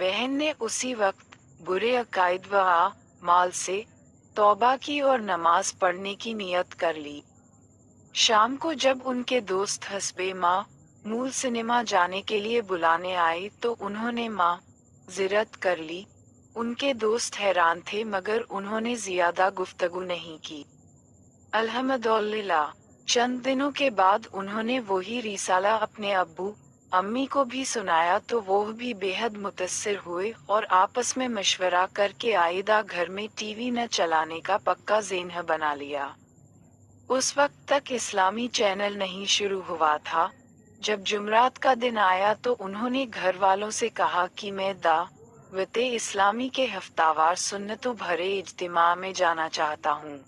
बहन ने उसी वक्त बुरे अकायद व माल से तौबा की और नमाज पढ़ने की नियत कर ली। शाम को जब उनके दोस्त हस्बे मूल सिनेमा जाने के लिए बुलाने आए तो उन्होंने जिरत कर ली। उनके दोस्त हैरान थे मगर उन्होंने ज्यादा गुफ्तगू नहीं की। अल्हम्दुलिल्लाह, चंद दिनों के बाद उन्होंने वही रिसाला अपने अब्बू अम्मी को भी सुनाया तो वो भी बेहद मुतस्सिर हुए और आपस में मशवरा करके आइंदा घर में टीवी न चलाने का पक्का ज़ेन बना लिया। उस वक्त तक इस्लामी चैनल नहीं शुरू हुआ था। जब जुमरात का दिन आया तो उन्होंने घर वालों से कहा कि मैं दावते इस्लामी के हफ्तावार सुन्नतों भरे इज्तिमा में जाना चाहता हूँ।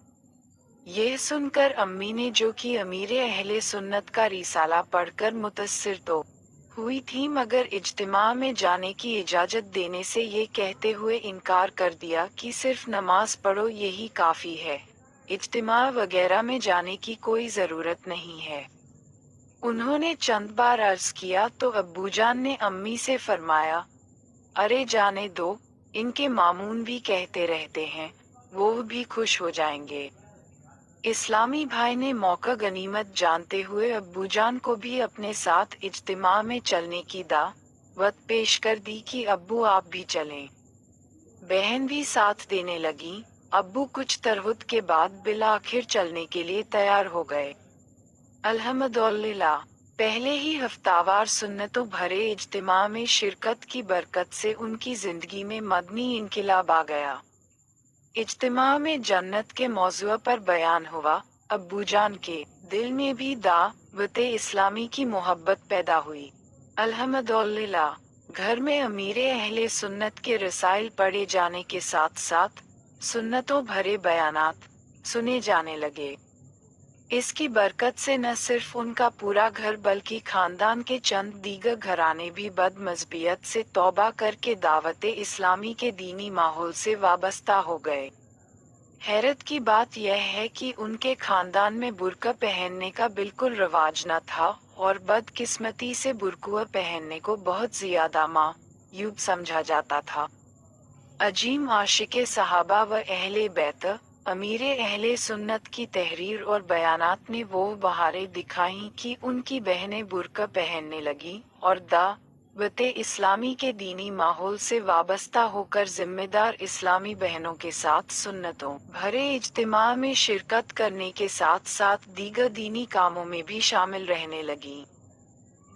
यह सुनकर अम्मी ने, जो कि अमीरे अहले सुन्नत का रिसाला पढ़कर मुतस्सिर तो हुई थी मगर इज्तिमा में जाने की इजाजत देने से ये कहते हुए इनकार कर दिया कि सिर्फ नमाज पढ़ो यही काफी है, इज्तिमा वगैरह में जाने की कोई जरूरत नहीं है। उन्होंने चंद बार अर्ज किया तो अब्बूजान ने अम्मी से फरमाया, अरे जाने दो, इनके मामून भी कहते रहते हैं, वो भी खुश हो जाएंगे। इस्लामी भाई ने मौका गनीमत जानते हुए अब्बूजान को भी अपने साथ इज्तिमा में चलने की दावत पेश कर दी कि अब्बू आप भी चलें। बहन भी साथ देने लगी। अब्बू कुछ तरहुत के बाद बिल आखिर चलने के लिए तैयार हो गए। अल्हम्दुलिल्लाह, पहले ही हफ्तावार सुन्नतों भरे इज्तिमा में शिरकत की बरकत से उनकी जिंदगी में मदनी इनकिलाब आ गया। इज्तिमा में जन्नत के मौजू पर बयान हुआ। अब्बूजान के दिल में भी दावते इस्लामी की मोहब्बत पैदा हुई। अल्हम्दुलिल्लाह, घर में अमीरे अहले सुन्नत के रसाइल पढ़े जाने के साथ साथ सुन्नतों भरे बयानात सुने जाने लगे। इसकी बरकत से न सिर्फ उनका पूरा घर बल्कि खानदान के चंद दीगर घराने भी बदमज़हबियत से तौबा करके दावते इस्लामी के दीनी माहौल से वाबस्ता हो गए। हैरत की बात यह है कि उनके खानदान में बुर्का पहनने का बिल्कुल रवाज न था और बदकिस्मती से बुर्कुआ पहनने को बहुत ज्यादा मायूब समझा जाता था। अजीम आशिके सहाबा व अहले बैत अमीरे अहले सुन्नत की तहरीर और बयानात ने वो बहारें दिखाई कि उनकी बहनें बुर्का पहनने लगी और दावते इस्लामी के दीनी माहौल से वाबस्ता होकर जिम्मेदार इस्लामी बहनों के साथ सुन्नतों भरे इज्तिमा में शिरकत करने के साथ साथ दीगर दीनी कामों में भी शामिल रहने लगी।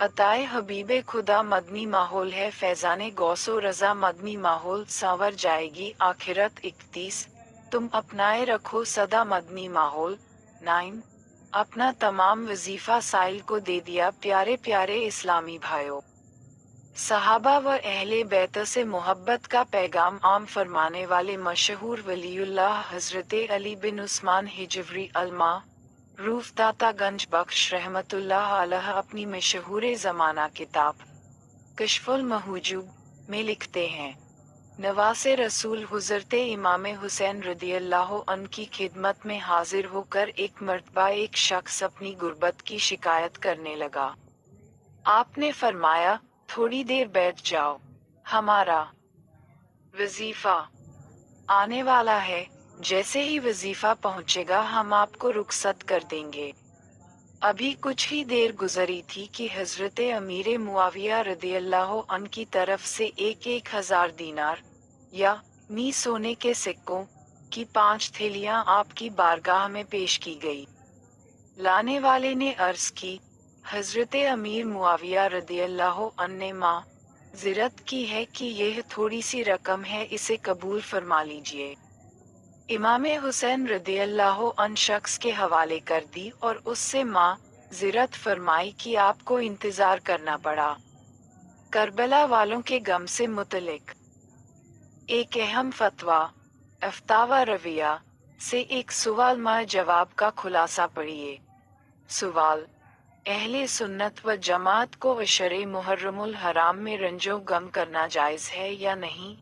अताए हबीबे खुदा मदनी माहौल है, फैजाने गौसो रजा मदनी माहौल संवर जाएगी आखिरत। 31 तुम अपनाए रखो सदा मदनी माहौल। 9 अपना तमाम वजीफा साइल को दे दिया। प्यारे प्यारे इस्लामी भाइयों, सहाबा व अहले बैत से मोहब्बत का पैगाम आम फरमाने वाले मशहूर वलीउल्लाह हजरत अली बिन उस्मान हिजवरी अलमा रूफ दाता गंज बख्श रहमतुल्लाह अलैह अपनी मशहूर ज़माना किताब कश्फुल महजूब में लिखते हैं, नवासे रसूल हुज़रत इमाम हुसैन रदियल्लाहु अन्हु की खिदमत में हाजिर होकर एक मर्तबा एक शख्स अपनी गुर्बत की शिकायत करने लगा। आपने फरमाया, थोड़ी देर बैठ जाओ, हमारा वजीफा आने वाला है, जैसे ही वजीफा पहुंचेगा हम आपको रुखसत कर देंगे। अभी कुछ ही देर गुजरी थी कि हजरत अमीर मुआविया रदियल्लाहु अन्हु की तरफ से 1,000 दीनार या सोने के सिक्कों की 5 थैलियां आपकी बारगाह में पेश की गई। लाने वाले ने अर्ज की, हजरत अमीर मुआविया रदियल्लाहु अन्हु ने माज़िरत की है कि यह थोड़ी सी रकम है, इसे कबूल फरमा लीजिए। इमाम हुसैन रदियल्लाहु अन्हु शख्स के हवाले कर दी और उससे माज़िरत फरमाई कि आपको इंतजार करना पड़ा। करबला वालों के गम से मुतलिक एक अहम फतवा अफ्तावा रविया से एक सवाल जवाब का खुलासा पढ़िए। सवाल, अहले सुन्नत व जमात को अशरे मुहर्रमुल हराम में रंजो गम करना जायज़ है या नहीं?